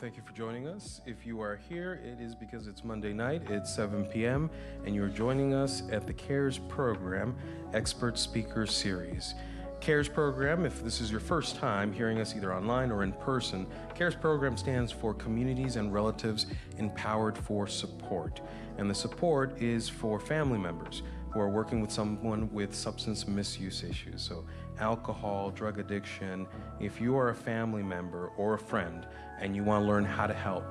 Thank you for joining us. If you are here, it is because it's Monday night, it's 7 p.m., and you're joining us at the CARES program, Expert Speaker Series. CARES program, if this is your first time hearing us either online or in person, CARES program stands for Communities and Relatives Empowered for Support. And the support is for family members who are working with someone with substance misuse issues. So alcohol, drug addiction. If you are a family member or a friend and you want to learn how to help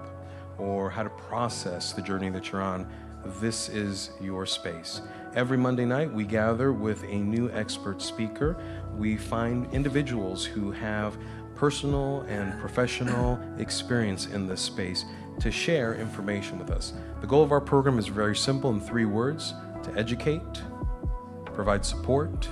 or how to process the journey that you're on, this is your space. Every Monday night, we gather with a new expert speaker. We find individuals who have personal and professional experience in this space to share information with us. The goal of our program is very simple in 3 words: to educate, provide support,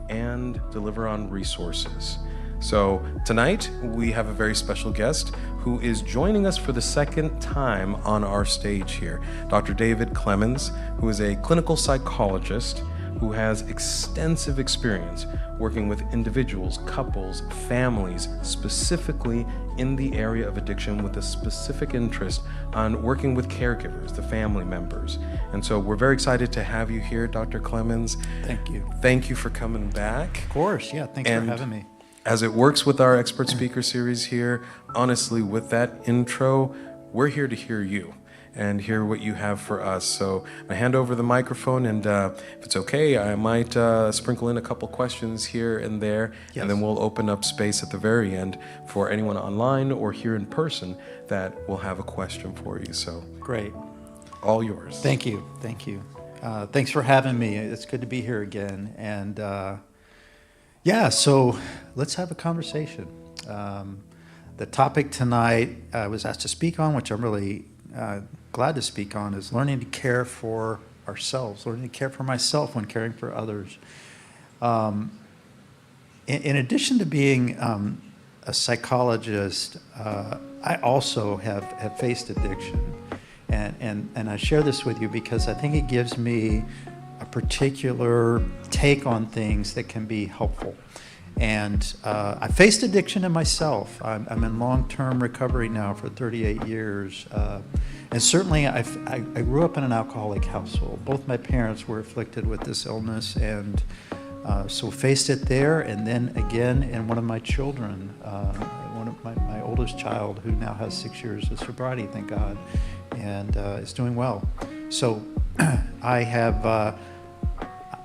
and deliver on resources. So tonight, we have a very special guest who is joining us for the second time on our stage here, Dr. David Clemons, who is a clinical psychologist who has extensive experience working with individuals, couples, families, specifically in the area of addiction with a specific interest on working with caregivers, the family members. And so we're very excited to have you here, Dr. Clemons. Thank you. Thank you for coming back. Of course, yeah, thanks for having me. As it works with our expert speaker series here, honestly, with that intro, we're here to hear you and hear what you have for us. So I hand over the microphone, and if it's okay, I might sprinkle in a couple questions here and there, Yes. And then we'll open up space at the very end for anyone online or here in person that will have a question for you. So Great. all yours. Thank you. Thanks for having me. It's good to be here again. And so let's have a conversation. The topic tonight I was asked to speak on, which I'm really glad to speak on, is learning to care for ourselves, learning to care for myself when caring for others. In addition to being a psychologist, I also have faced addiction. And I share this with you because I think it gives me a particular take on things that can be helpful. And I faced addiction in myself. I'm in long-term recovery now for 38 years. And certainly I grew up in an alcoholic household. Both my parents were afflicted with this illness, and so faced it there, and then again in one of my children, one of my oldest child, who now has 6 years of sobriety, thank God, and is doing well. So I have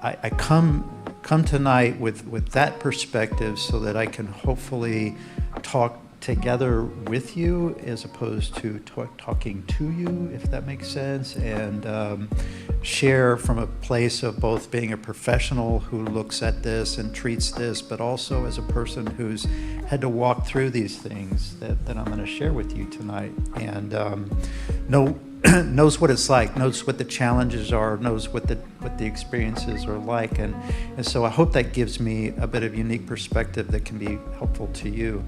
I come tonight with that perspective so that I can hopefully talk together with you as opposed to talking to you, if that makes sense, and share from a place of both being a professional who looks at this and treats this, but also as a person who's had to walk through these things that I'm going to share with you tonight, and knows what it's like, knows what the challenges are, knows what the experiences are like, and so I hope that gives me a bit of unique perspective that can be helpful to you.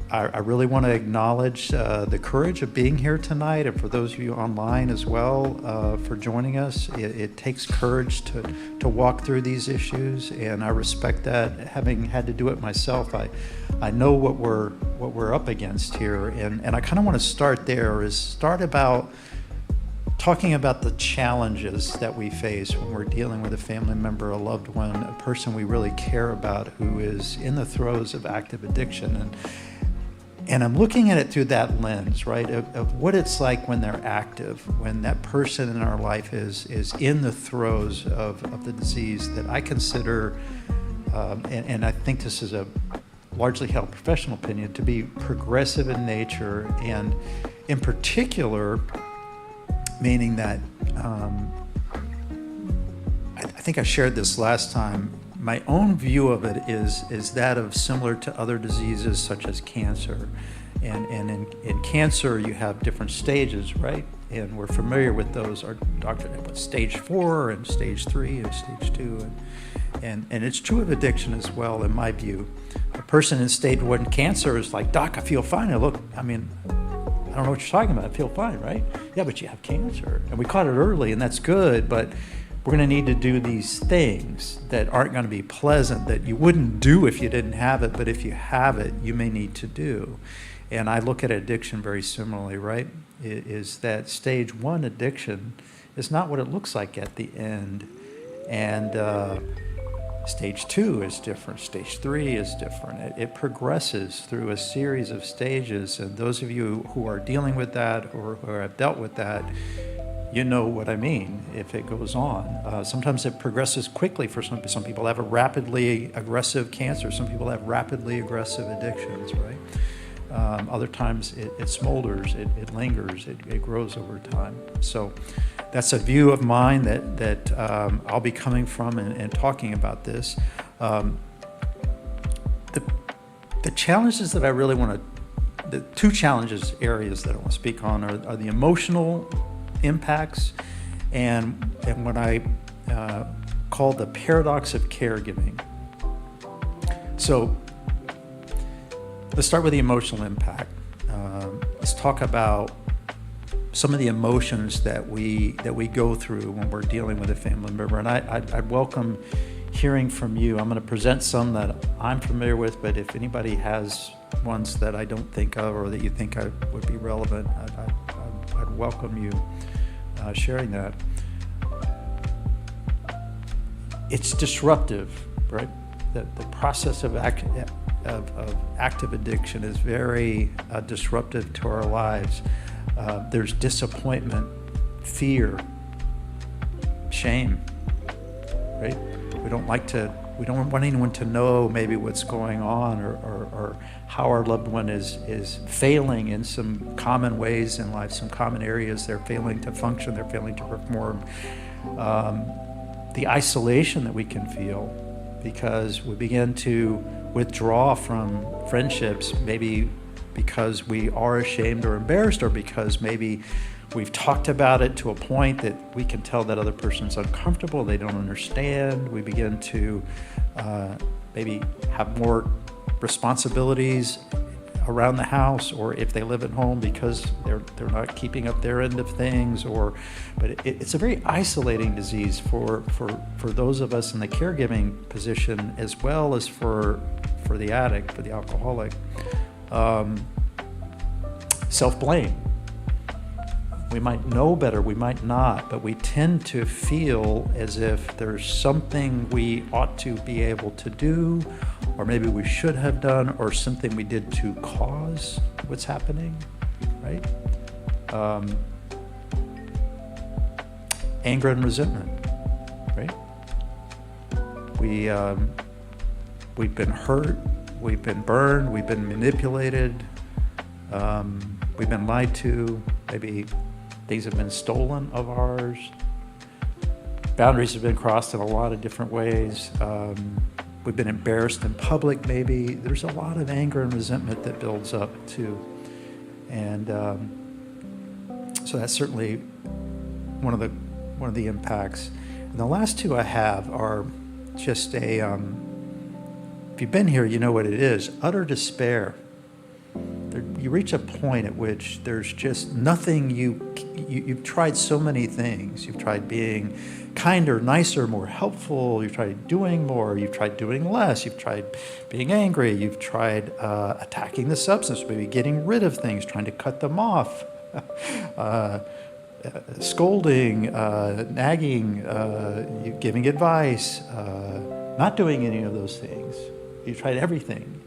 I really want to acknowledge the courage of being here tonight, and for those of you online as well, for joining us. It takes courage to walk through these issues, and I respect that. Having had to do it myself, I know what we're up against here, and I kind of want to start about talking about the challenges that we face when we're dealing with a family member, a loved one, a person we really care about who is in the throes of active addiction. And I'm looking at it through that lens, right, of what it's like when they're active, when that person in our life is in the throes of the disease that I consider, and I think this is a largely held professional opinion, to be progressive in nature, and in particular, meaning that I think I shared this last time. My own view of it is that of similar to other diseases such as cancer. And in cancer, you have different stages, right? And we're familiar with those. Our doctor, stage 4 and stage 3 and stage 2. And it's true of addiction as well, in my view. A person in stage 1 cancer is like, "Doc, I feel fine. I don't know what you're talking about. I feel fine, right?" "Yeah, but you have cancer. And we caught it early, and that's good, but we're going to need to do these things that aren't going to be pleasant, that you wouldn't do if you didn't have it, but if you have it, you may need to do. And I look at addiction very similarly, right? Is that stage 1 addiction is not what it looks like at the end. And stage 2 is different. Stage 3 is different. It progresses through a series of stages. And those of you who are dealing with that or who have dealt with that, you know what I mean if it goes on. Sometimes it progresses quickly for some people have a rapidly aggressive cancer. Some people have rapidly aggressive addictions, right? Other times it smolders, it lingers, it grows over time. So that's a view of mine that I'll be coming from and talking about this. The challenges that I really want to, the two challenges areas that I want to speak on are the emotional impacts and what I call the paradox of caregiving. So let's start with the emotional impact. Let's talk about some of the emotions that we go through when we're dealing with a family member. And I'd welcome hearing from you. I'm going to present some that I'm familiar with, but if anybody has ones that I don't think of or that you think would be relevant, I'd welcome you sharing that. It's disruptive, right? The process of active addiction is very disruptive to our lives. There's disappointment, fear, shame, right? We don't want anyone to know maybe what's going on or how our loved one is failing in some common ways in life, some common areas. They're failing to function, they're failing to perform. The isolation that we can feel because we begin to withdraw from friendships, maybe because we are ashamed or embarrassed, or because maybe we've talked about it to a point that we can tell that other person's uncomfortable, they don't understand. We begin to maybe have more responsibilities around the house, or if they live at home because they're not keeping up their end of things, but it's a very isolating disease for those of us in the caregiving position, as well as for the addict, for the alcoholic. Self-blame. We might know better, we might not, but we tend to feel as if there's something we ought to be able to do, or maybe we should have done, or something we did to cause what's happening, right? Anger and resentment, right? We've been hurt, we've been burned, we've been manipulated, we've been lied to, maybe things have been stolen of ours. Boundaries have been crossed in a lot of different ways. We've been embarrassed in public, maybe. There's a lot of anger and resentment that builds up too. And so that's certainly one of the impacts. And the last two I have are just if you've been here, you know what it is, utter despair. You reach a point at which there's just nothing you've tried so many things. You've tried being kinder, nicer, more helpful. You've tried doing more. You've tried doing less. You've tried being angry. You've tried attacking the substance, maybe getting rid of things, trying to cut them off, scolding, nagging, giving advice, not doing any of those things. You've tried everything.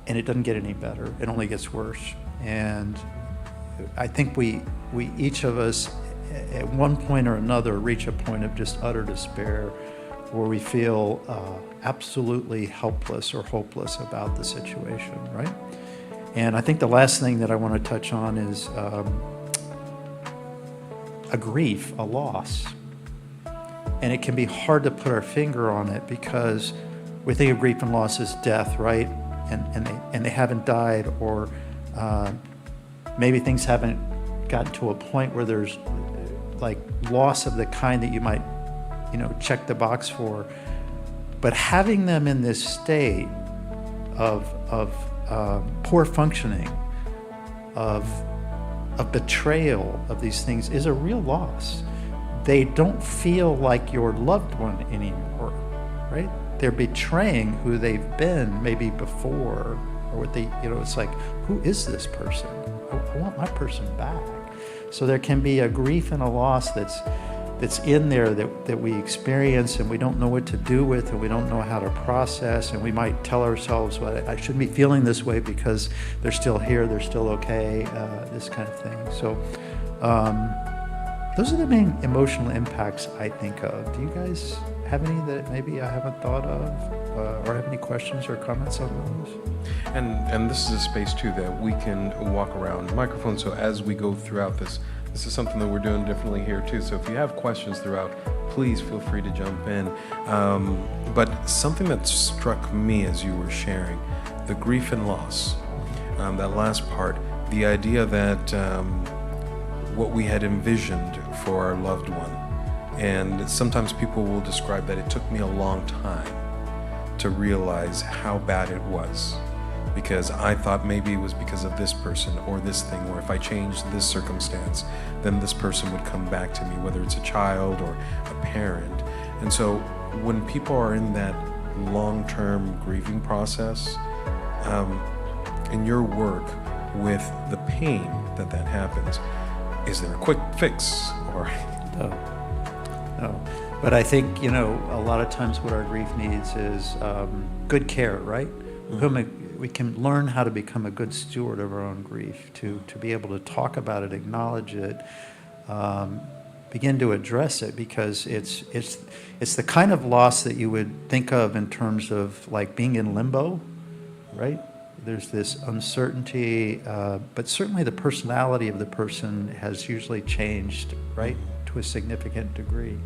And it doesn't get any better. It only gets worse. And I think we each of us at one point or another reach a point of just utter despair where we feel absolutely helpless or hopeless about the situation, right? And I think the last thing that I want to touch on is a grief, a loss. And it can be hard to put our finger on it because we think of grief and loss as death, right? And they haven't died, or maybe things haven't gotten to a point where there's like loss of the kind that you might, check the box for. But having them in this state of poor functioning, of betrayal of these things is a real loss. they don't feel like your loved one anymore, right? They're betraying who they've been maybe before, or what they, it's like, who is this person? I want my person back. So there can be a grief and a loss that's in there that we experience, and we don't know what to do with, and we don't know how to process, and we might tell ourselves, well, I shouldn't be feeling this way because they're still here, they're still okay, this kind of thing. So those are the main emotional impacts I think of. Do you guys have any that maybe I haven't thought of, or have any questions or comments on those? And this is a space too that we can walk around the microphone. So as we go throughout this is something that we're doing differently here too. So if you have questions throughout, please feel free to jump in. But something that struck me as you were sharing, the grief and loss, that last part, the idea that what we had envisioned for our loved one. And sometimes people will describe that it took me a long time to realize how bad it was, because I thought maybe it was because of this person or this thing, or if I changed this circumstance, then this person would come back to me, whether it's a child or a parent. And so when people are in that long-term grieving process, in your work with the pain that happens, is there a quick fix? Or No. But I think, a lot of times what our grief needs is good care, right? We can learn how to become a good steward of our own grief, to be able to talk about it, acknowledge it, begin to address it, because it's the kind of loss that you would think of in terms of like being in limbo, right? There's this uncertainty, but certainly the personality of the person has usually changed, right, to a significant degree.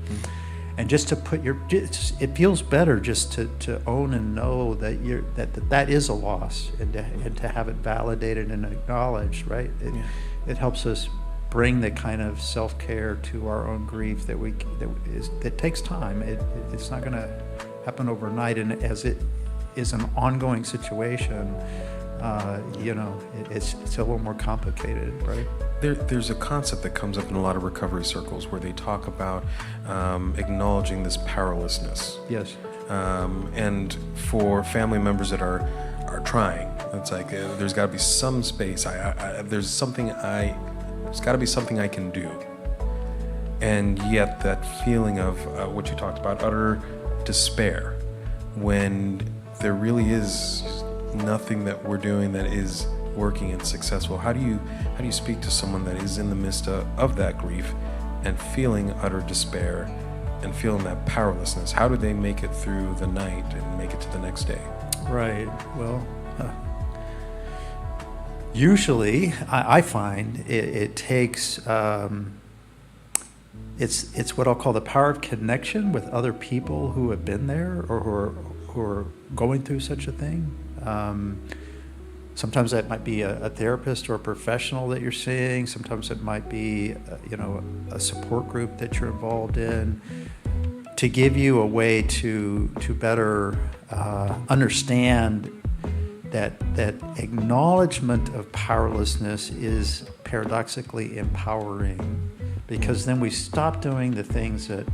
And just to put it feels better just to own and know that that is a loss, and to have it validated and acknowledged, right? It helps us bring the kind of self-care to our own grief that takes time. It's not going to happen overnight, and as it is an ongoing situation, it's a little more complicated, right? There's a concept that comes up in a lot of recovery circles where they talk about acknowledging this powerlessness. Yes. And for family members that are trying, it's like there's got to be some space. There's got to be something I can do. And yet that feeling of what you talked about, utter despair, when there really is nothing that we're doing that is working and successful. How do you speak to someone that is in the midst of that grief and feeling utter despair and feeling that powerlessness? How do they make it through the night and make it to the next day? Right. Well, usually I find it takes it's what I'll call the power of connection with other people who have been there or who are going through such a thing. Sometimes that might be a therapist or a professional that you're seeing. Sometimes it might be, a support group that you're involved in, to give you a way to better understand that acknowledgement of powerlessness is paradoxically empowering, because then we stop doing the things that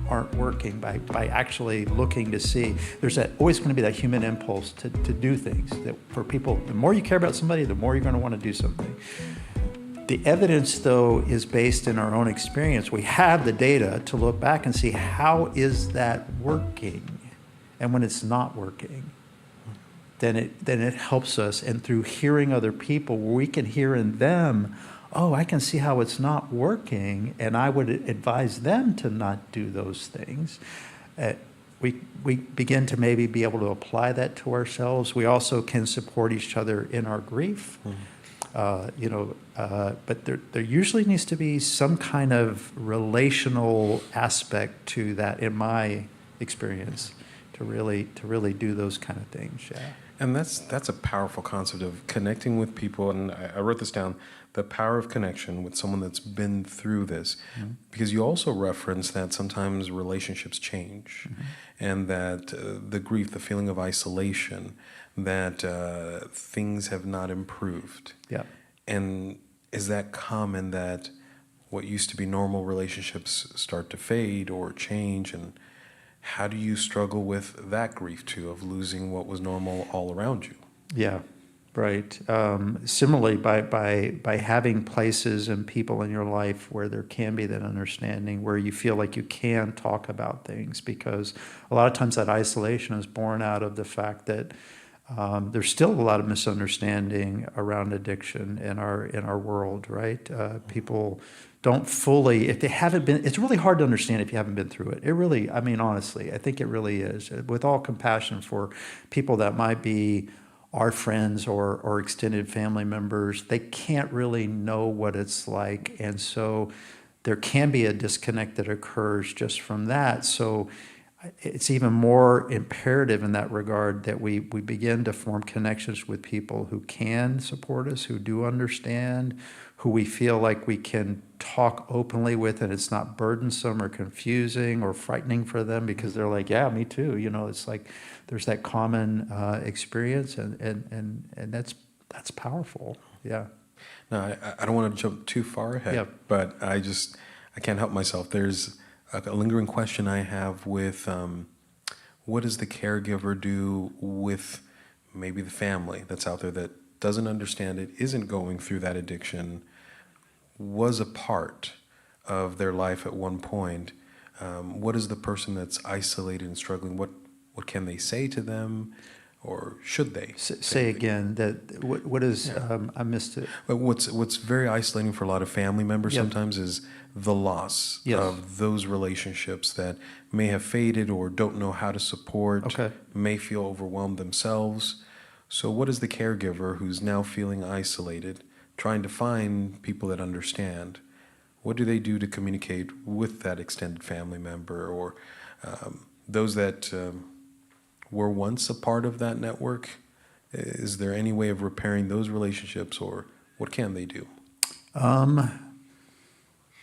aren't working by actually looking to see. There's always going to be that human impulse to do things. That for people, the more you care about somebody, the more you're going to want to do something. The evidence, though, is based in our own experience. We have the data to look back and see, how is that working? And when it's not working, then it helps us. And through hearing other people, we can hear in them, oh, I can see how it's not working, and I would advise them to not do those things. We begin to maybe be able to apply that to ourselves. We also can support each other in our grief. But there usually needs to be some kind of relational aspect to that, in my experience, to really do those kind of things. Yeah. And that's a powerful concept of connecting with people. And I wrote this down: the power of connection with someone that's been through this. Mm-hmm. Because you also reference that sometimes relationships change, mm-hmm. and that the grief, the feeling of isolation, that things have not improved. Yeah. And is that common, that what used to be normal relationships start to fade or change, and how do you struggle with that grief too, of losing what was normal all around you? Yeah, right. Similarly, by having places and people in your life where there can be that understanding, where you feel like you can talk about things, because a lot of times that isolation is born out of the fact that there's still a lot of misunderstanding around addiction in our world, right? People don't fully, if they haven't been, it's really hard to understand if you haven't been through it. It really, I mean, honestly, I think it really is. With all compassion for people that might be our friends or extended family members, they can't really know what it's like. And so there can be a disconnect that occurs just from that. So it's even more imperative in that regard that we begin to form connections with people who can support us, who do understand, who we feel like we can talk openly with, and it's not burdensome or confusing or frightening for them, because they're like, yeah, me too. You know, it's like there's that common experience, and that's powerful. Yeah. Now, I don't want to jump too far ahead, Yeah. but I can't help myself. There's a lingering question I have with what does the caregiver do with maybe the family that's out there that doesn't understand it, isn't going through that addiction, was a part of their life at one point. What is the person that's isolated and struggling? What can they say to them, or should they Say again that what is I missed it. But what's very isolating for a lot of family members Yep. sometimes is the loss Yes. of those relationships that may have faded or don't know how to support, Okay. may feel overwhelmed themselves. So what is the caregiver who's now feeling isolated, trying to find people that understand? What do they do to communicate with that extended family member, or those that were once a part of that network? Is there any way of repairing those relationships, or what can they do?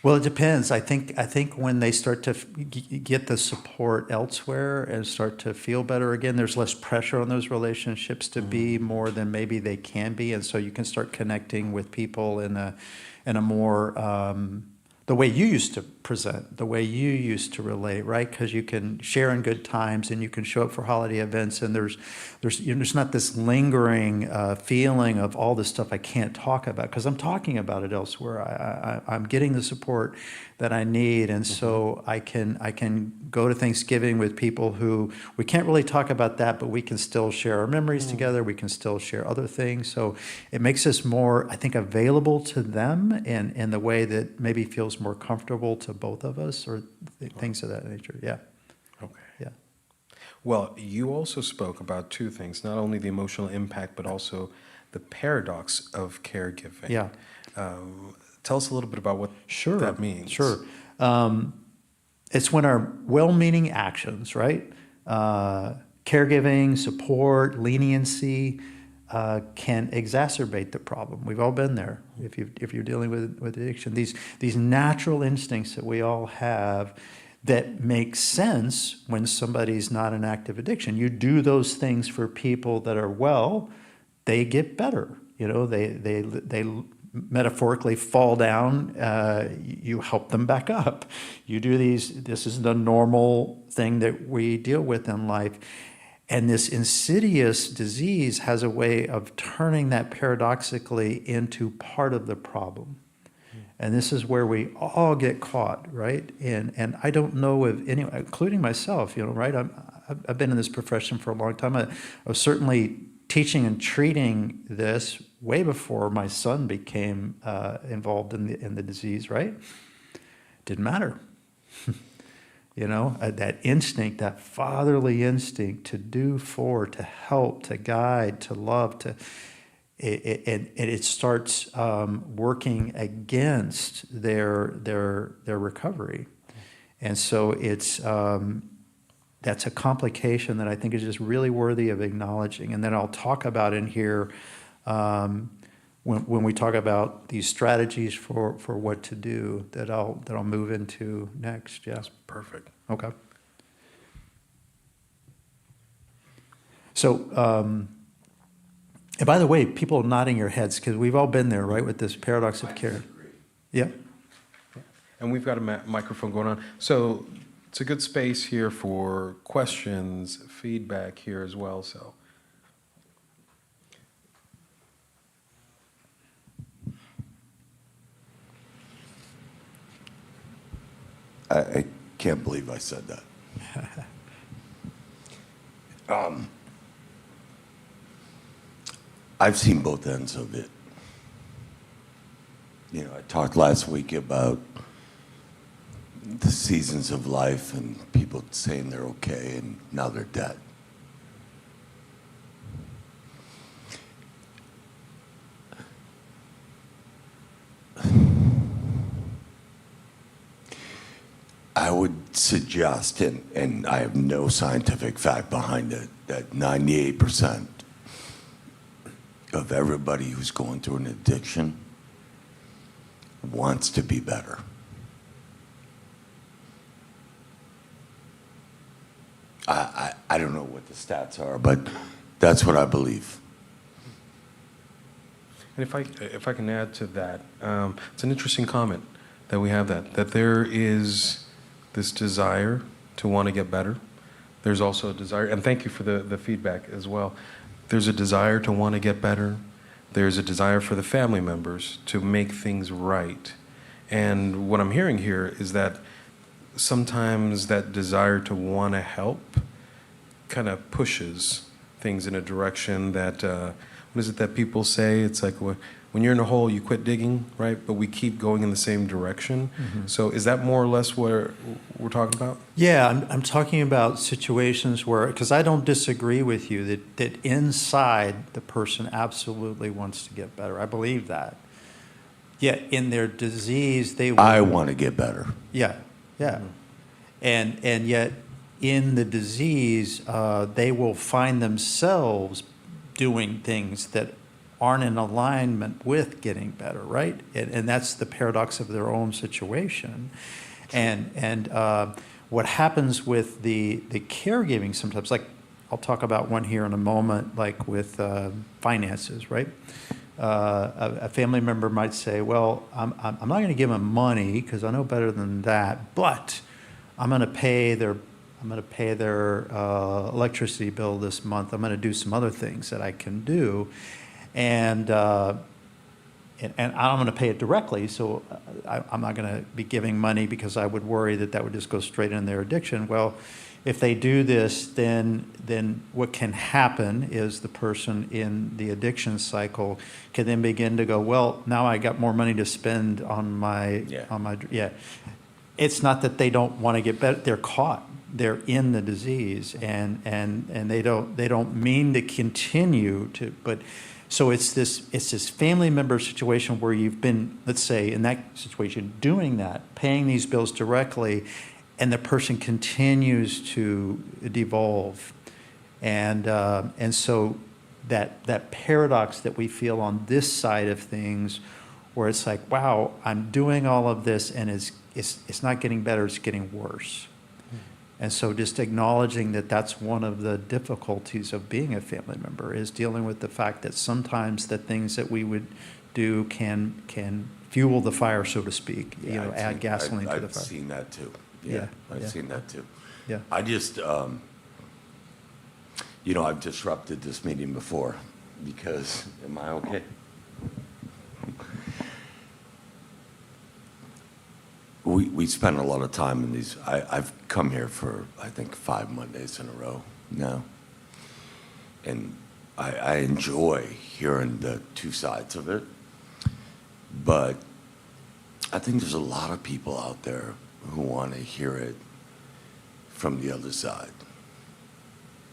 Well, it depends. I think when they start to get the support elsewhere and start to feel better again, there's less pressure on those relationships to be more than maybe they can be, and so you can start connecting with people in a more the way you used to present, the way you used to relate, right? Because you can share in good times and you can show up for holiday events, and there's not this lingering feeling of all this stuff I can't talk about because I'm talking about it elsewhere. I'm getting the support that I need, and so I can go to Thanksgiving with people who we can't really talk about that, but we can still share our memories together. We can still share other things. So it makes us more, I think, available to them in the way that maybe feels more comfortable to both of us, or things of that nature. Yeah. Okay. Yeah. Well, you also spoke about two things, not only the emotional impact, but also the paradox of caregiving. Yeah. Tell us a little bit about what that means. Sure. It's when our well-meaning actions, right? Caregiving, support, leniency can exacerbate the problem. We've all been there. If you're dealing with addiction, these natural instincts that we all have that make sense when somebody's not in active addiction. You do those things for people that are well, they get better. You know, they metaphorically fall down, you help them back up. You do this is the normal thing that we deal with in life. And this insidious disease has a way of turning that paradoxically into part of the problem. And this is where we all get caught, right? And I don't know of anyone, including myself, you know, right? I've been in this profession for a long time. I was certainly teaching and treating this way before my son became involved in the disease, right? Didn't matter. You know, that instinct, that fatherly instinct to do for, to help, to guide, to love, it starts working against their recovery. And so that's a complication that I think is just really worthy of acknowledging. And then I'll talk about in here when we talk about these strategies for what to do that I'll move into next. Yeah. That's perfect. Okay. So, and by the way, people nodding your heads because we've all been there, right, with this paradox of care. Yeah. And we've got a microphone going on. So it's a good space here for questions, feedback here as well. So. I can't believe I said that. I've seen both ends of it. You know, I talked last week about the seasons of life and people saying they're okay and now they're dead. I would suggest, and I have no scientific fact behind it, that 98% of everybody who's going through an addiction wants to be better. I don't know what the stats are, but that's what I believe. And if I can add to that, it's an interesting comment that we have that there is this desire to want to get better. There's also a desire, and thank you for the feedback as well. There's a desire to want to get better. There's a desire for the family members to make things right. And what I'm hearing here is that sometimes that desire to want to help kind of pushes things in a direction that, what is it that people say? It's like when you're in a hole, you quit digging, right? But we keep going in the same direction. Mm-hmm. So is that more or less what we're talking about? Yeah, I'm talking about situations where, because I don't disagree with you, that inside the person absolutely wants to get better. I believe that. Yet in their disease, I want to get better. Yeah. Mm-hmm. And yet in the disease, they will find themselves doing things that aren't in alignment with getting better, right? And that's the paradox of their own situation. And what happens with the caregiving sometimes, like I'll talk about one here in a moment, like with finances, right? A family member might say, well, I'm not going to give them money because I know better than that, but I'm going to pay their electricity bill this month. I'm going to do some other things that I can do. And I'm going to pay it directly, so I'm not going to be giving money because I would worry that would just go straight in their addiction. Well, if they do this, then what can happen is the person in the addiction cycle can then begin to go, well, now I got more money to spend on my. It's not that they don't want to get better; they're caught. They're in the disease, and they don't mean to continue to, but. So it's this family member situation where you've been, let's say, in that situation, doing that, paying these bills directly, and the person continues to devolve, and so that paradox that we feel on this side of things, where it's like, wow, I'm doing all of this, and it's not getting better, it's getting worse. And so just acknowledging that that's one of the difficulties of being a family member is dealing with the fact that sometimes the things that we would do can fuel the fire, so to speak, add gasoline to the fire. I've seen that too. I've seen that too. Yeah. I just, I've disrupted this meeting before because, am I okay? We spend a lot of time in these. I've come here for, I think, 5 Mondays in a row now. And I enjoy hearing the two sides of it. But I think there's a lot of people out there who want to hear it from the other side.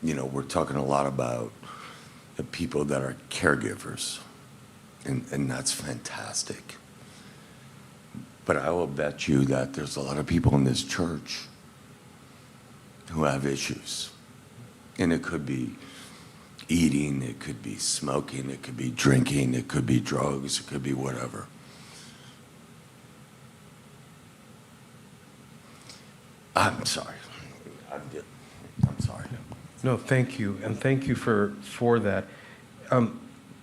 We're talking a lot about the people that are caregivers. And that's fantastic. But I will bet you that there's a lot of people in this church who have issues. And it could be eating, it could be smoking, it could be drinking, it could be drugs, it could be whatever. I'm sorry. I'm sorry. No, thank you. And thank you for that.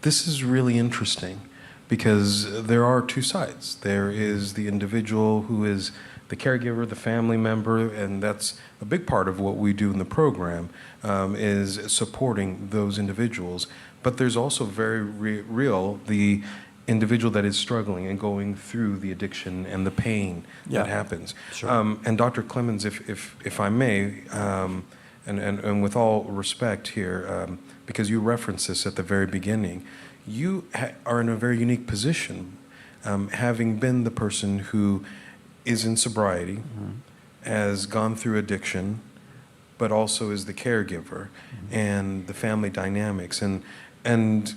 This is really interesting because there are two sides. There is the individual who is the caregiver, the family member, and that's a big part of what we do in the program, is supporting those individuals. But there's also very real the individual that is struggling and going through the addiction and the pain that happens. Sure. And Dr. Clemons, if I may, and with all respect here, because you referenced this at the very beginning, you are in a very unique position, having been the person who is in sobriety, has gone through addiction, but also is the caregiver and the family dynamics. And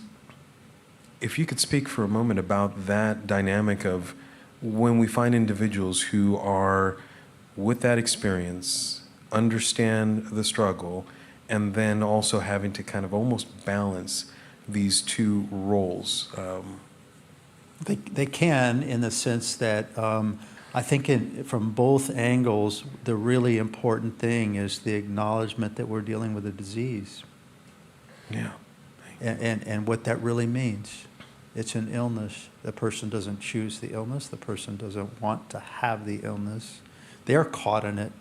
if you could speak for a moment about that dynamic of when we find individuals who are with that experience, understand the struggle, and then also having to kind of almost balance these two roles. They can, in the sense that I think from both angles, the really important thing is the acknowledgement that we're dealing with a disease. Yeah. And what that really means. It's an illness. The person doesn't choose the illness. The person doesn't want to have the illness. They're caught in it,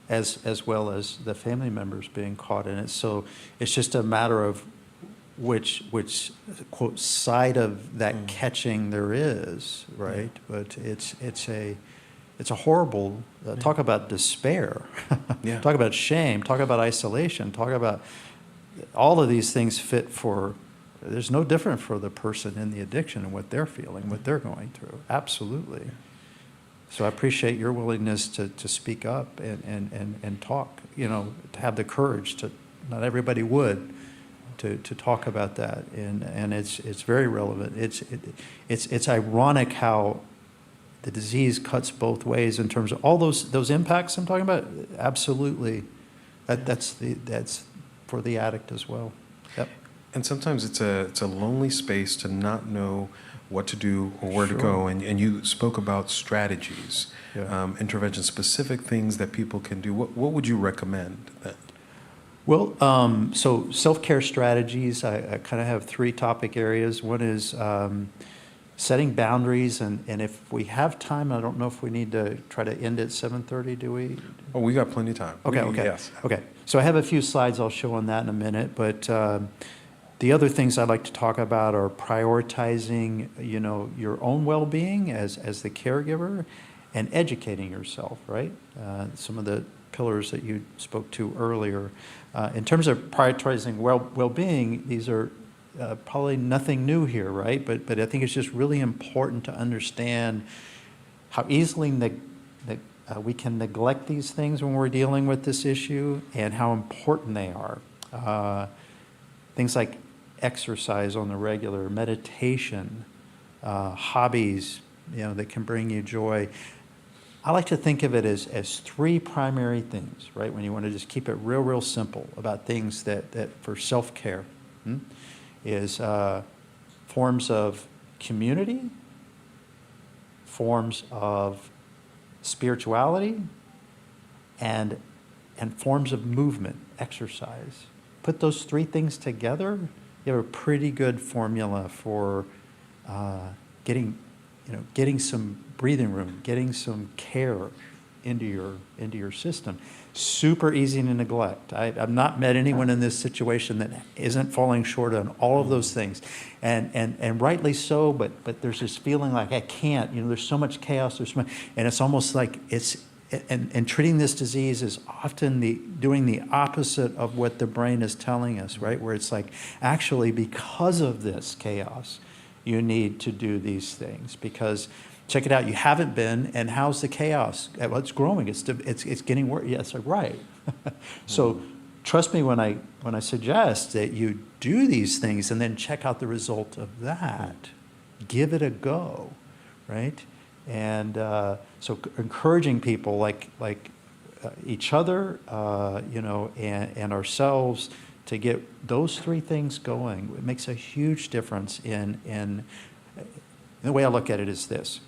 as well as the family members being caught in it. So it's just a matter of which quote side of that catching there is, right? But it's a horrible talk about despair. Talk about shame, talk about isolation, talk about all of these things fit for. There's no different for the person in the addiction and what they're feeling, what they're going through. Absolutely. So I appreciate your willingness to speak up and talk, to have the courage to, not everybody would, to talk about that. And it's very relevant. It's ironic how the disease cuts both ways in terms of all those impacts I'm talking about. Absolutely. That's for the addict as well. Yep. And sometimes it's a lonely space to not know what to do or where to go. And you spoke about strategies, interventions, specific things that people can do. What would you recommend then? Well, so self-care strategies, I kind of have three topic areas. One is setting boundaries, and if we have time, I don't know if we need to try to end at 7:30, do we? Oh, we got plenty of time. Okay. Yes. Okay. So I have a few slides I'll show on that in a minute, but the other things I'd like to talk about are prioritizing, your own well-being as the caregiver, and educating yourself, right? Some of the pillars that you spoke to earlier. In terms of prioritizing well-being, these are probably nothing new here, right? But I think it's just really important to understand how easily we can neglect these things when we're dealing with this issue, and how important they are. Things like exercise on the regular, meditation, hobbies, that can bring you joy. I like to think of it as three primary things, right? When you want to just keep it real simple about things that for self-care is forms of community, forms of spirituality, and forms of movement, exercise. Put those three things together, you have a pretty good formula for getting some breathing room, getting some care into your system. Super easy to neglect. I've not met anyone in this situation that isn't falling short on all of those things, and rightly so. But there's this feeling like I can't. There's so much chaos. And it's almost like and treating this disease is often doing the opposite of what the brain is telling us, right? Where it's like, actually, because of this chaos, you need to do these things, because check it out, you haven't been, and how's the chaos? Well, it's growing. It's getting worse. Yes, right. So trust me when I suggest that you do these things and then check out the result of that. Give it a go, right? And so encouraging people like each other, and ourselves to get those three things going. It makes a huge difference in the way I look at it is this.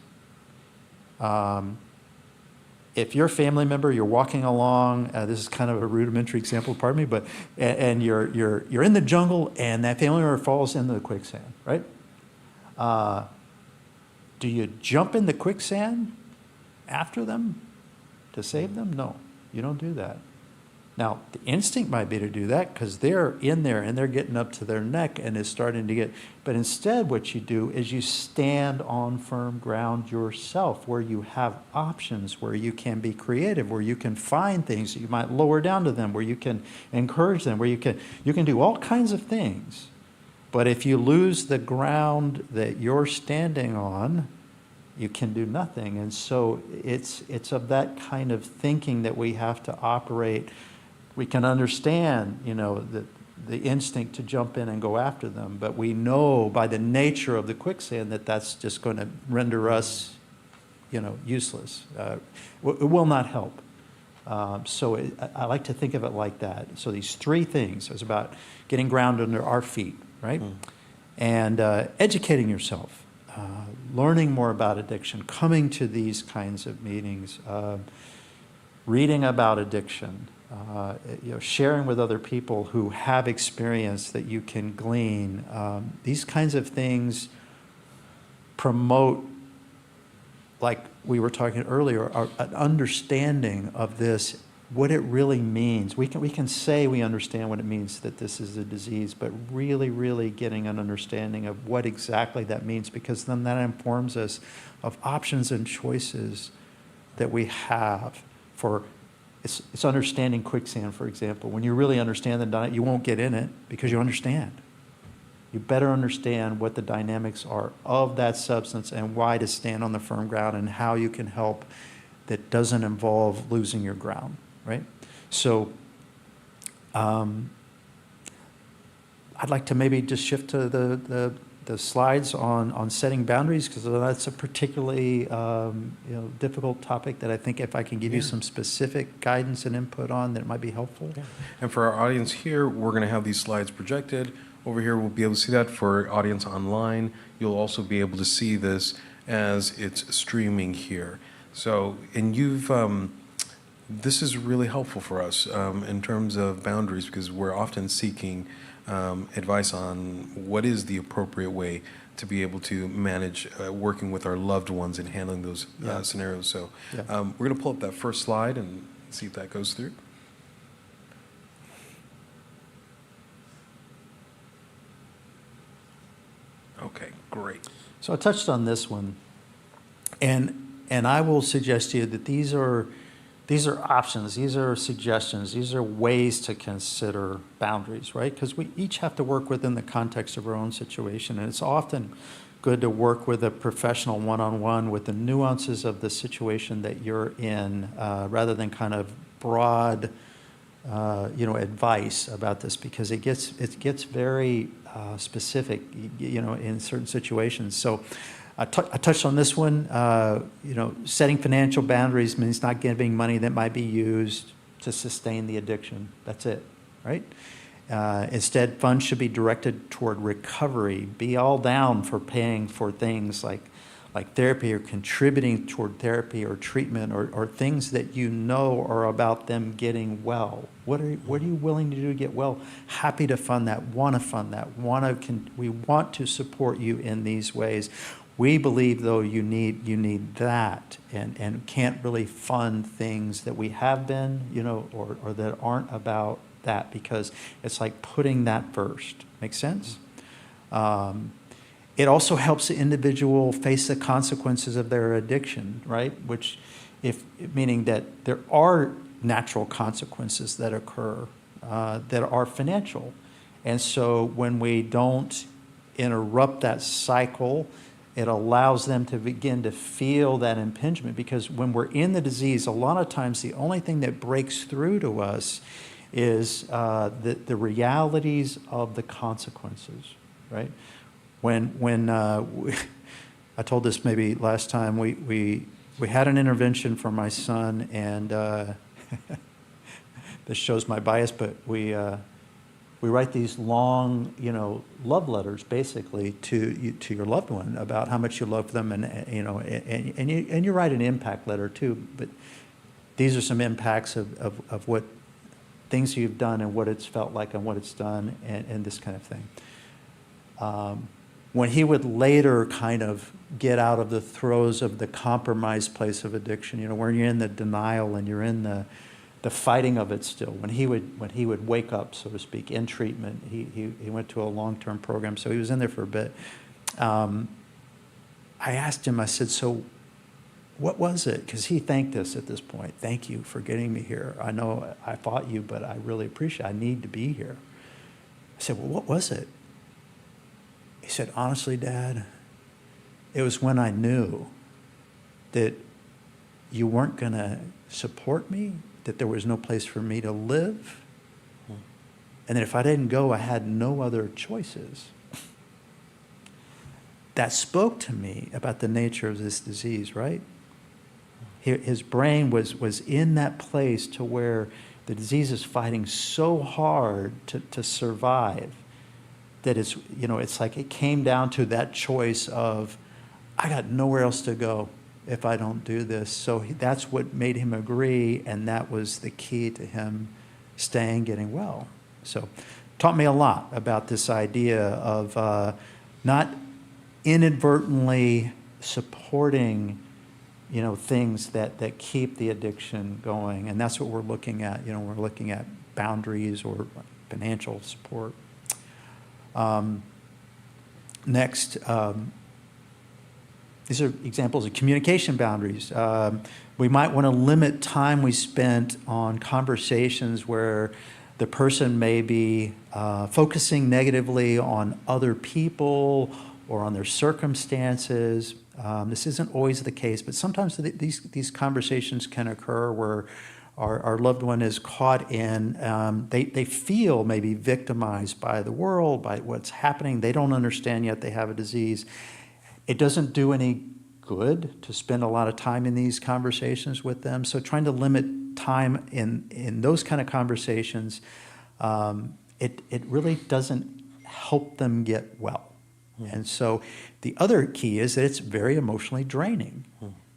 If you're a family member, you're walking along, this is kind of a rudimentary example, pardon me, but and you're in the jungle and that family member falls into the quicksand, right? Do you jump in the quicksand after them to save them? No, you don't do that. Now, the instinct might be to do that because they're in there and they're getting up to their neck and it's starting to get, but instead what you do is you stand on firm ground yourself where you have options, where you can be creative, where you can find things that you might lower down to them, where you can encourage them, where you can do all kinds of things. But if you lose the ground that you're standing on, you can do nothing. And so it's of that kind of thinking that we have to operate. We can understand, the instinct to jump in and go after them, but we know by the nature of the quicksand that that's just going to render us, useless. It will not help. So I like to think of it like that. So these three things, it's about getting ground under our feet, right? And educating yourself, learning more about addiction, coming to these kinds of meetings, reading about addiction, sharing with other people who have experience that you can glean. These kinds of things promote, like we were talking earlier, an understanding of this, what it really means. We can say we understand what it means that this is a disease, but really, really getting an understanding of what exactly that means, because then that informs us of options and choices that we have for. It's understanding quicksand, for example. When you really understand the diet, you won't get in it because you understand. You better understand what the dynamics are of that substance and why to stand on the firm ground and how you can help that doesn't involve losing your ground, right? So I'd like to maybe just shift to the slides on setting boundaries, because that's a particularly difficult topic that I think if I can give you some specific guidance and input on, that it might be helpful. Yeah. And for our audience here, we're going to have these slides projected. Over here, we'll be able to see that. For audience online, you'll also be able to see this as it's streaming here. So, and this is really helpful for us in terms of boundaries, because we're often seeking advice on what is the appropriate way to be able to manage working with our loved ones and handling those scenarios. So we're going to pull up that first slide and see if that goes through. Okay, great. So I touched on this one, and I will suggest to you that these are options, these are suggestions, these are ways to consider boundaries, right? Because we each have to work within the context of our own situation, and it's often good to work with a professional one-on-one with the nuances of the situation that you're in, rather than kind of broad, advice about this, because it gets very specific, in certain situations. So I touched on this one. Setting financial boundaries means not giving money that might be used to sustain the addiction. That's it, right? Instead, funds should be directed toward recovery. Be all down for paying for things like therapy, or contributing toward therapy or treatment, or things that are about them getting well. What are you willing to do to get well? Happy to fund that. Want to fund that. We want to support you in these ways. We believe, though, you need that, and can't really fund things that we have been, or that aren't about that, because it's like putting that first. Make sense? It also helps the individual face the consequences of their addiction, right? Meaning that there are natural consequences that occur that are financial, and so when we don't interrupt that cycle, it allows them to begin to feel that impingement, because when we're in the disease, a lot of times the only thing that breaks through to us is the realities of the consequences, right? When I told this maybe last time, we had an intervention for my son, and this shows my bias, but we write these long, love letters basically to your loved one about how much you love them, and you write an impact letter too. But these are some impacts of what things you've done and what it's felt like and what it's done, and this kind of thing. when he would later kind of get out of the throes of the compromised place of addiction, where you're in the denial and you're in the fighting of it still, when he would wake up, so to speak, in treatment, he went to a long-term program, so he was in there for a bit. I asked him, I said, so what was it? Because he thanked us at this point. Thank you for getting me here. I know I fought you, but I really appreciate it. I need to be here. I said, well, what was it? He said, honestly, Dad, it was when I knew that you weren't going to support me, that there was no place for me to live, and that if I didn't go, I had no other choices. That spoke to me about the nature of this disease, right? His brain was in that place to where the disease is fighting so hard to survive that it's like it came down to that choice of, I got nowhere else to go if I don't do this. So that's what made him agree, and that was the key to him staying, getting well. So taught me a lot about this idea of not inadvertently supporting things that keep the addiction going. And that's what we're looking at. We're looking at boundaries or financial support. Next, these are examples of communication boundaries. We might want to limit time we spent on conversations where the person may be focusing negatively on other people or on their circumstances. This isn't always the case, but sometimes these conversations can occur where our loved one is caught in, they feel maybe victimized by the world, by what's happening. They don't understand yet they have a disease. It doesn't do any good to spend a lot of time in these conversations with them. So trying to limit time in those kind of conversations, it really doesn't help them get well. And so the other key is that it's very emotionally draining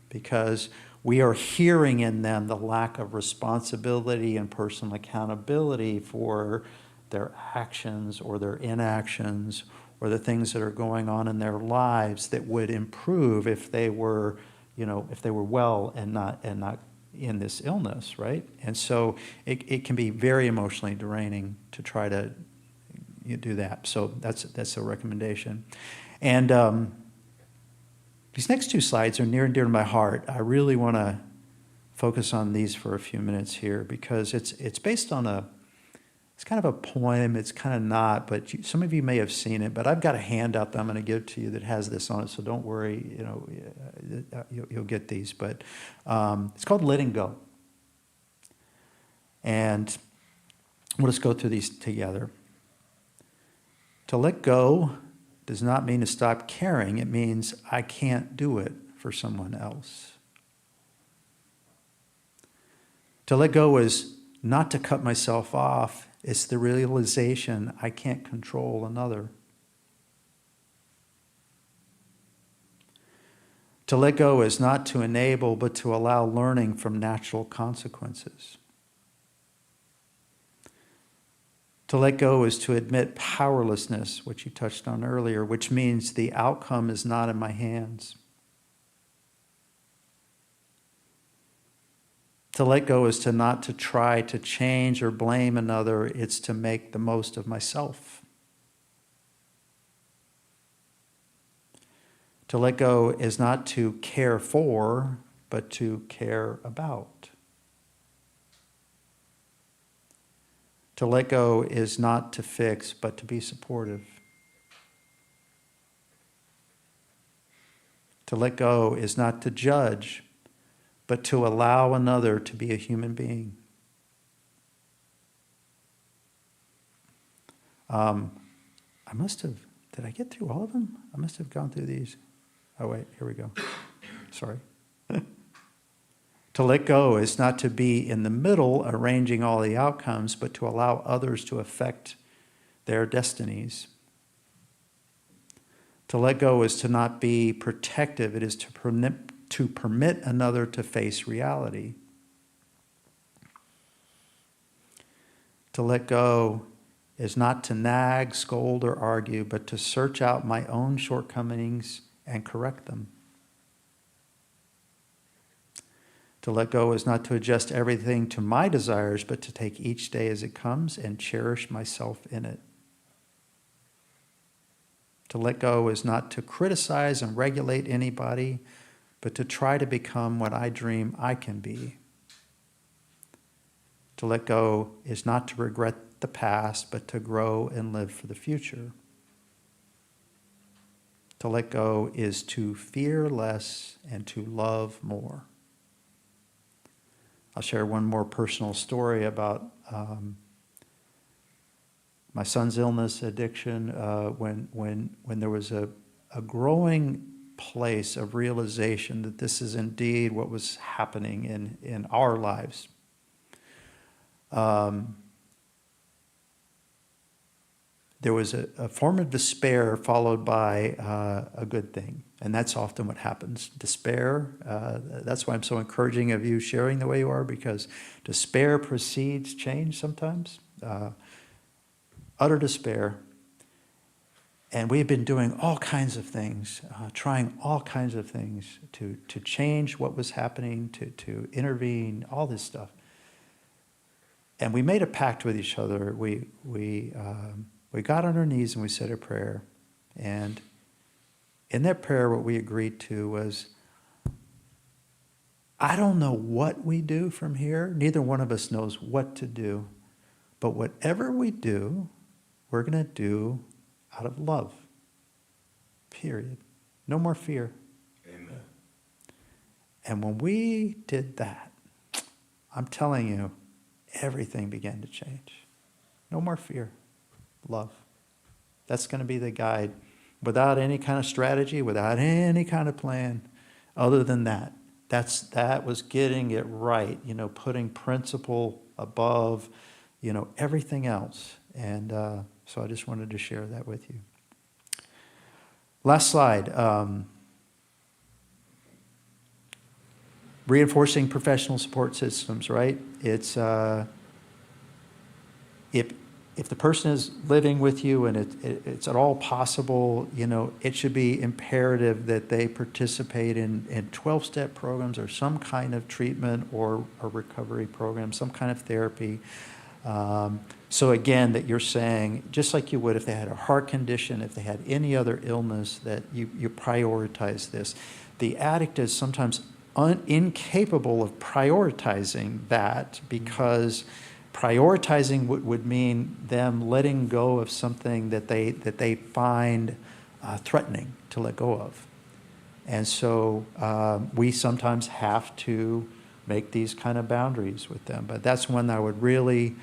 because we are hearing in them the lack of responsibility and personal accountability for their actions or their inactions or the things that are going on in their lives that would improve if they were, if they were well and not in this illness, right? And so it can be very emotionally draining to try to do that. So that's a recommendation. And these next two slides are near and dear to my heart. I really want to focus on these for a few minutes here because it's based on it's kind of a poem. It's kind of not, but some of you may have seen it. But I've got a handout that I'm going to give to you that has this on it, so don't worry. You'll get these. But it's called Letting Go. And we'll just go through these together. To let go does not mean to stop caring. It means I can't do it for someone else. To let go is not to cut myself off. It's the realization I can't control another. To let go is not to enable, but to allow learning from natural consequences. To let go is to admit powerlessness, which you touched on earlier, which means the outcome is not in my hands. To let go is to not to try to change or blame another, it's to make the most of myself. To let go is not to care for, but to care about. To let go is not to fix, but to be supportive. To let go is not to judge, but to allow another to be a human being. Did I get through all of them? I must have gone through these. Oh, wait, here we go. Sorry. To let go is not to be in the middle arranging all the outcomes, but to allow others to affect their destinies. To let go is to not be protective. It is to permit another to face reality. To let go is not to nag, scold, or argue, but to search out my own shortcomings and correct them. To let go is not to adjust everything to my desires, but to take each day as it comes and cherish myself in it. To let go is not to criticize and regulate anybody, but to try to become what I dream I can be. To let go is not to regret the past, but to grow and live for the future. To let go is to fear less and to love more. I'll share one more personal story about my son's illness, addiction, when there was a growing place of realization that this is indeed what was happening in our lives. There was a form of despair followed by a good thing. And that's often what happens. Despair, that's why I'm so encouraging of you sharing the way you are, because despair precedes change sometimes. Utter despair. And we've been doing all kinds of things, trying all kinds of things to change what was happening, to intervene, all this stuff. And we made a pact with each other. We got on our knees and we said a prayer. And in that prayer, what we agreed to was, I don't know what we do from here. Neither one of us knows what to do. But whatever we do, we're going to do out of love. Period. No more fear. Amen. And when we did that, I'm telling you, everything began to change. No more fear. Love. That's going to be the guide. Without any kind of strategy, without any kind of plan, other than that. That was getting it right, putting principle above, everything else. And so I just wanted to share that with you. Last slide. Reinforcing professional support systems, right? It's if the person is living with you and it's at all possible, it should be imperative that they participate in 12-step programs or some kind of treatment or a recovery program, some kind of therapy. So again, that you're saying, just like you would if they had a heart condition, if they had any other illness, that you prioritize this. The addict is sometimes incapable of prioritizing that, because prioritizing would mean them letting go of something that they find threatening to let go of. And so we sometimes have to make these kind of boundaries with them. But that's one that I would really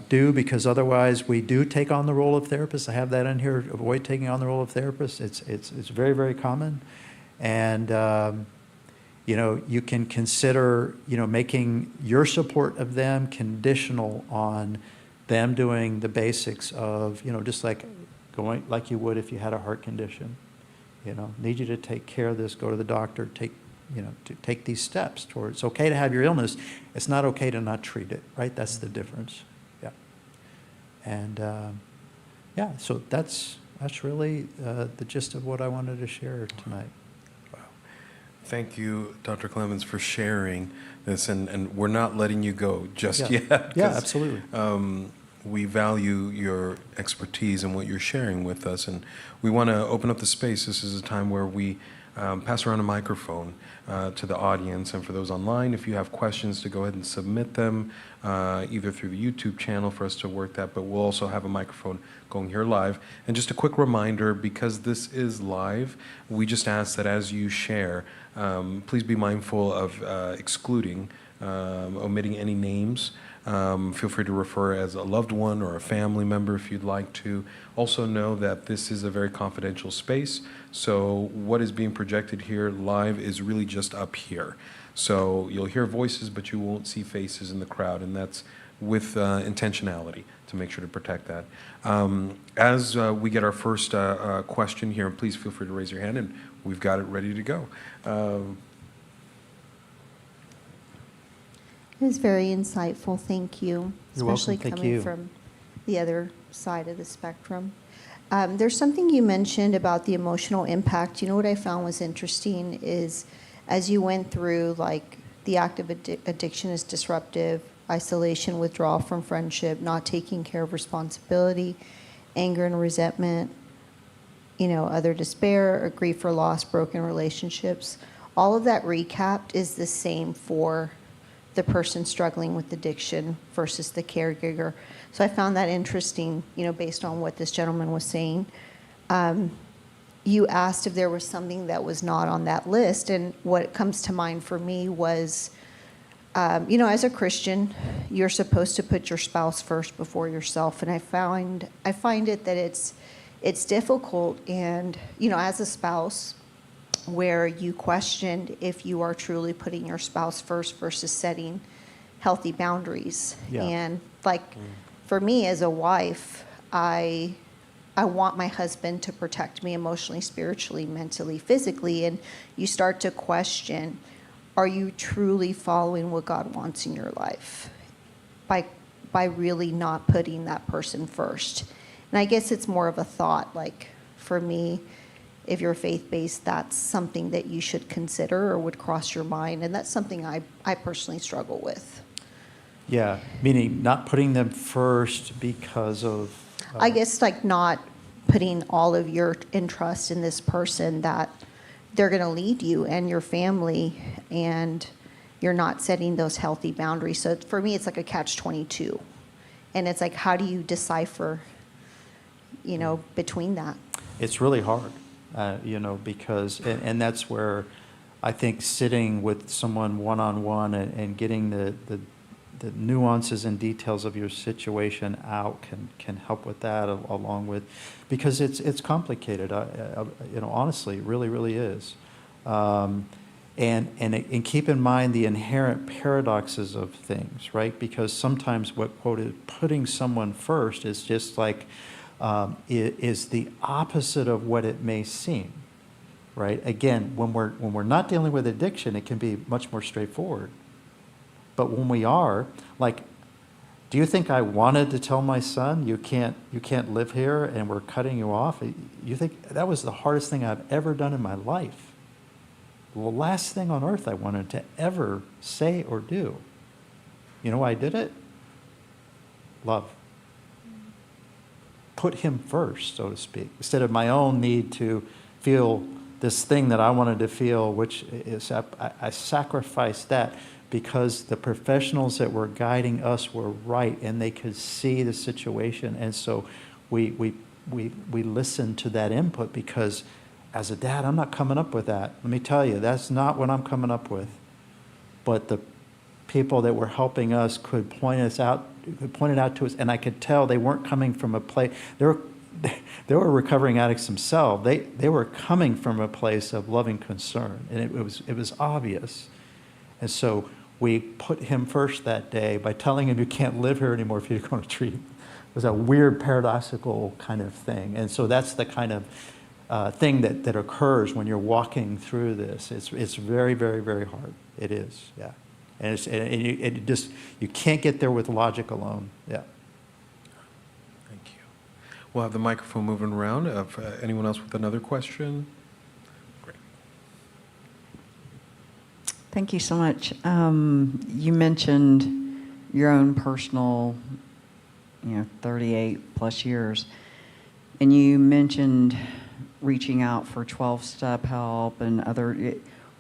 do, because otherwise we do take on the role of therapist. I have that in here, avoid taking on the role of therapist. It's very, very common. And you can consider, making your support of them conditional on them doing the basics of, just like going like you would if you had a heart condition. Need you to take care of this, go to the doctor, to take these steps towards. It's okay to have your illness. It's not okay to not treat it, right? That's the difference. Yeah. And so that's really the gist of what I wanted to share tonight. Thank you, Dr. Clemons, for sharing this, and we're not letting you go just yet. Yeah, absolutely. We value your expertise and what you're sharing with us, and we want to open up the space. This is a time where we pass around a microphone to the audience, and for those online, if you have questions, to go ahead and submit them either through the YouTube channel for us to work that, but we'll also have a microphone going here live. And just a quick reminder, because this is live, we just ask that as you share, please be mindful of excluding, omitting any names. Feel free to refer as a loved one or a family member if you'd like to. Also know that this is a very confidential space, so what is being projected here live is really just up here. So you'll hear voices, but you won't see faces in the crowd, and that's with intentionality to make sure to protect that. As we get our first question here, and please feel free to raise your hand, and we've got it ready to go. It was very insightful. Thank you. You're welcome. Especially Thank coming you. from the other side of the spectrum. There's something you mentioned about the emotional impact. You know what I found was interesting is as you went through, like, the active addiction is disruptive, isolation, withdrawal from friendship, not taking care of responsibility, anger and resentment, other despair, or grief or loss, broken relationships. All of that recapped is the same for the person struggling with addiction versus the caregiver. So I found that interesting, based on what this gentleman was saying. You asked if there was something that was not on that list, and what comes to mind for me was, as a Christian, you're supposed to put your spouse first before yourself, and I find it that it's difficult, and as a spouse, where you questioned if you are truly putting your spouse first versus setting healthy boundaries. Yeah. And for me as a wife, I want my husband to protect me emotionally, spiritually, mentally, physically, and you start to question, are you truly following what God wants in your life by really not putting that person first? And I guess it's more of a thought, like for me, if you're faith-based, that's something that you should consider or would cross your mind, and that's something I personally struggle with. Yeah, meaning not putting them first because of... I guess not putting all of your trust in this person, that they're going to lead you and your family, and you're not setting those healthy boundaries. So for me, it's like a catch-22. And it's like, how do you decipher, between that? It's really hard, because, and that's where I think sitting with someone one-on-one and getting the nuances and details of your situation out can help with that, along with, because it's complicated. Honestly, it really, really is. And keep in mind the inherent paradoxes of things, right? Because sometimes what quoted putting someone first is just like is the opposite of what it may seem, right? Again, when we're not dealing with addiction, it can be much more straightforward. But when we are, do you think I wanted to tell my son, you can't live here and we're cutting you off? You think that was the hardest thing I've ever done in my life? The last thing on earth I wanted to ever say or do. You know why I did it? Love. Put him first, so to speak, instead of my own need to feel this thing that I wanted to feel, which is I sacrificed that because the professionals that were guiding us were right and they could see the situation. And so we listened to that input, because as a dad, I'm not coming up with that. Let me tell you, that's not what I'm coming up with. But the people that were helping us could point it out to us, and I could tell they weren't coming from a place. They were recovering addicts themselves. They were coming from a place of loving concern, and it was obvious. And so we put him first that day by telling him, you can't live here anymore if you're going to treat. It was a weird paradoxical kind of thing. And so that's the kind of thing that occurs when you're walking through this. It's very, very, very hard. It is, yeah. And you can't get there with logic alone. Yeah. Thank you. We'll have the microphone moving around. Anyone else with another question? Great. Thank you so much. You mentioned your own personal, 38 plus years, and you mentioned reaching out for 12-step help and other.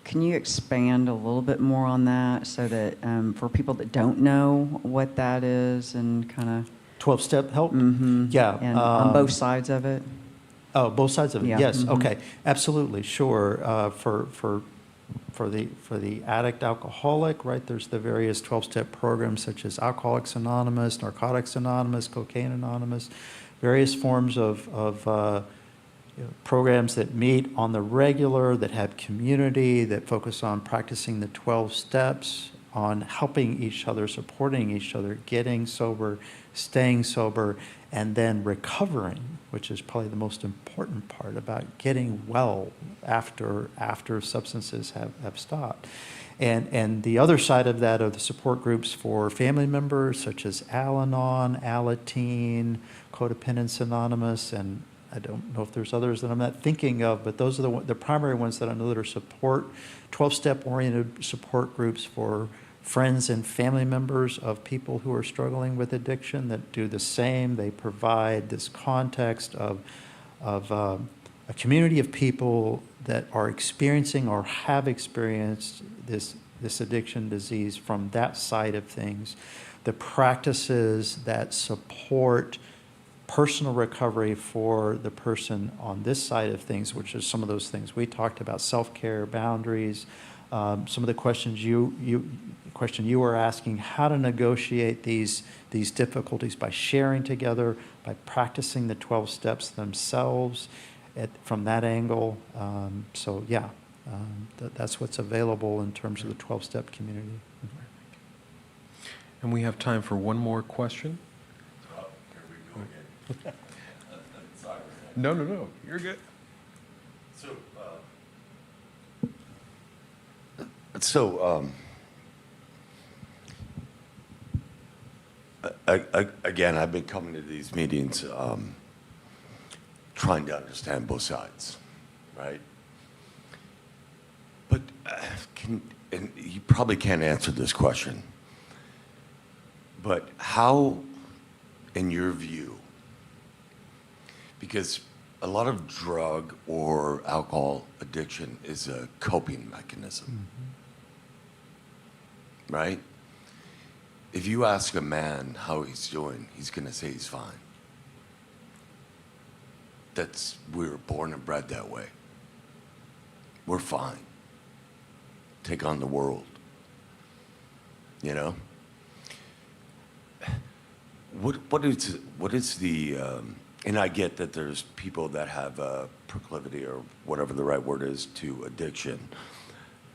Can you expand a little bit more on that, so that for people that don't know what that is, and kind of 12-step help? Mm-hmm. Yeah. And on both sides of it? Oh, both sides of it. Yeah. Yes. Mm-hmm. Okay. Absolutely. Sure. For the addict alcoholic, right? There's the various 12-step programs such as Alcoholics Anonymous, Narcotics Anonymous, Cocaine Anonymous, various forms of programs that meet on the regular, that have community, that focus on practicing the 12 steps, on helping each other, supporting each other, getting sober, staying sober, and then recovering, which is probably the most important part about getting well after substances have stopped. And the other side of that are the support groups for family members, such as Al-Anon, Alateen, Codependence Anonymous, and I don't know if there's others that I'm not thinking of, but those are the primary ones that I know that are support, 12-step oriented support groups for friends and family members of people who are struggling with addiction that do the same. They provide this context of a community of people that are experiencing or have experienced this addiction disease from that side of things. The practices that support personal recovery for the person on this side of things, which is some of those things we talked about, self-care, boundaries, some of the questions you were asking, how to negotiate these difficulties by sharing together, by practicing the 12 steps themselves from that angle. So yeah, that's what's available in terms of the 12-step community. And we have time for one more question. Oh, here we go again. Sorry. No, you're good. Again, I've been coming to these meetings trying to understand both sides, right? But and you probably can't answer this question, but how, in your view, because a lot of drug or alcohol addiction is a coping mechanism, right? If you ask a man how he's doing, he's going to say he's fine. We were born and bred that way. We're fine. Take on the world. You know? What is the, and I get that there's people that have a proclivity or whatever the right word is to addiction,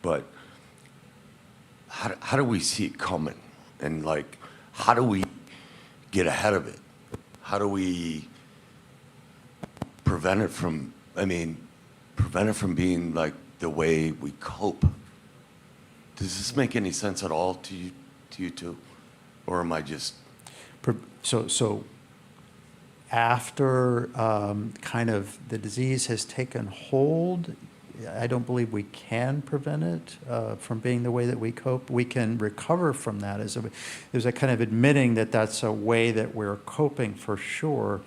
but how do we see it coming? And like, how do we get ahead of it? How do we prevent it from being like the way we cope? Does this make any sense at all to you two? Or am I just... So after kind of the disease has taken hold, I don't believe we can prevent it from being the way that we cope. We can recover from that. There's a kind of admitting that that's a way that we're coping for sure,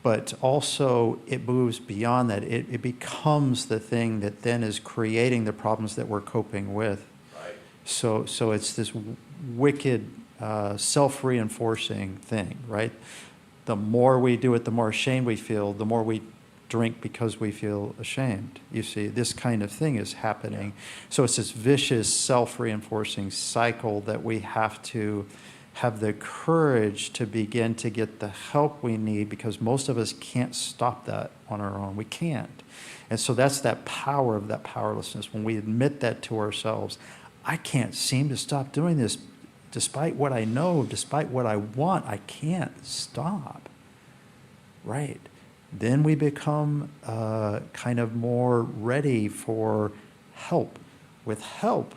but also it moves beyond that. It becomes the thing that then is creating the problems that we're coping with. Right. So it's this wicked self-reinforcing thing, right? The more we do it, the more ashamed we feel, the more we drink because we feel ashamed. You see, this kind of thing is happening. So it's this vicious self-reinforcing cycle that we have to have the courage to begin to get the help we need, because most of us can't stop that on our own. We can't. And so that's that power of that powerlessness. When we admit that to ourselves, I can't seem to stop doing this. Despite what I know, despite what I want, I can't stop. Right. Then we become kind of more ready for help. With help,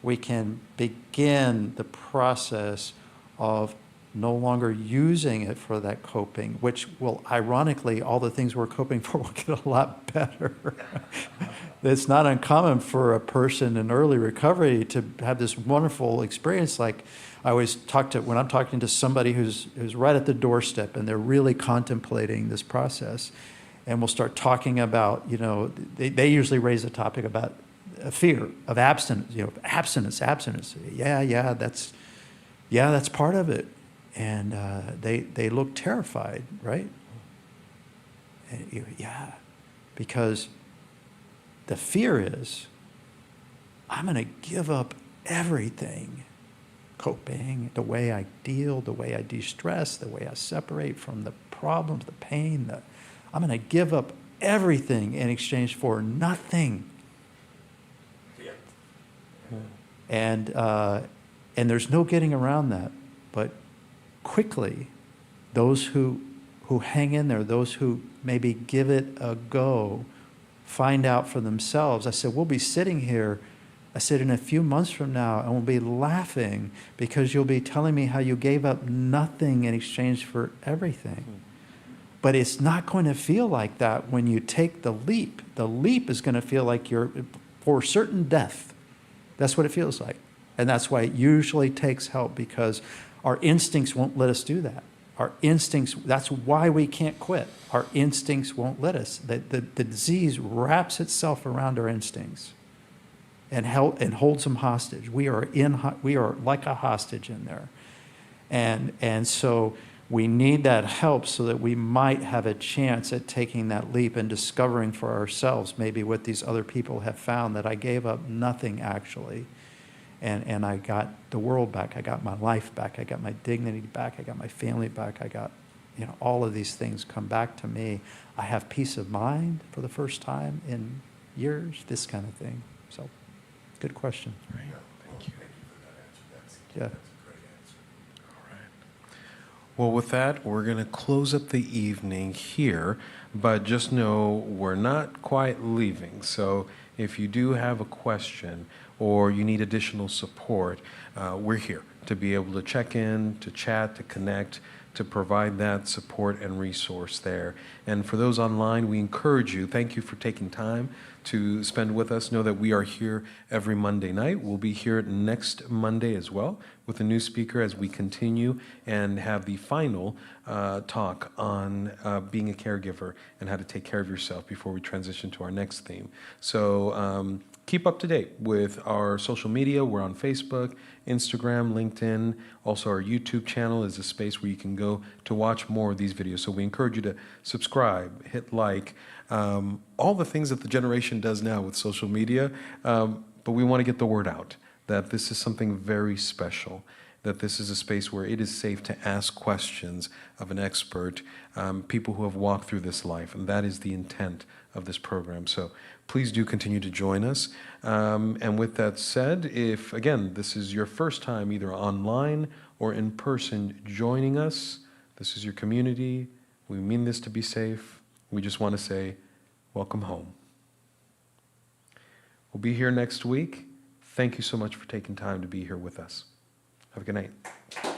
we can begin the process of no longer using it for that coping, which will, ironically, all the things we're coping for will get a lot better. It's not uncommon for a person in early recovery to have this wonderful experience. Like I always when I'm talking to somebody who's right at the doorstep and they're really contemplating this process, and we'll start talking about, they usually raise a topic about a fear of abstinence, abstinence. Yeah, that's part of it. And they look terrified, right? And yeah, because the fear is, I'm going to give up everything. Coping, the way I deal, the way I de-stress, the way I separate from the problems, the pain. I'm going to give up everything in exchange for nothing. Yeah. And there's no getting around that. But quickly, those who hang in there, those who maybe give it a go, find out for themselves. I said, we'll be sitting here I said, in a few months from now, I will be laughing because you'll be telling me how you gave up nothing in exchange for everything. But it's not going to feel like that when you take the leap. The leap is going to feel like you're for certain death. That's what it feels like. And that's why it usually takes help, because our instincts won't let us do that. Our instincts, that's why we can't quit. Our instincts won't let us. The disease wraps itself around our instincts and holds them hostage. We are like a hostage in there. And so we need that help so that we might have a chance at taking that leap and discovering for ourselves maybe what these other people have found, that I gave up nothing actually. And I got the world back. I got my life back. I got my dignity back. I got my family back. I got, all of these things come back to me. I have peace of mind for the first time in years, this kind of thing. So, good question. Right. Thank you. Yeah. Well, with that, we're going to close up the evening here, but just know we're not quite leaving. So if you do have a question or you need additional support, we're here to be able to check in, to chat, to connect, to provide that support and resource there. And for those online, we encourage you, thank you for taking time to spend with us. Know that we are here every Monday night. We'll be here next Monday as well with a new speaker as we continue and have the final talk on being a caregiver and how to take care of yourself before we transition to our next theme. So keep up to date with our social media. We're on Facebook, Instagram, LinkedIn. Also, our YouTube channel is a space where you can go to watch more of these videos. So we encourage you to subscribe, hit like, all the things that the generation does now with social media. But we want to get the word out that this is something very special, that this is a space where it is safe to ask questions of an expert, people who have walked through this life. And that is the intent of this program. So please do continue to join us. And with that said, if, again, this is your first time either online or in person joining us, this is your community. We mean this to be safe. We just want to say, welcome home. We'll be here next week. Thank you so much for taking time to be here with us. Have a good night.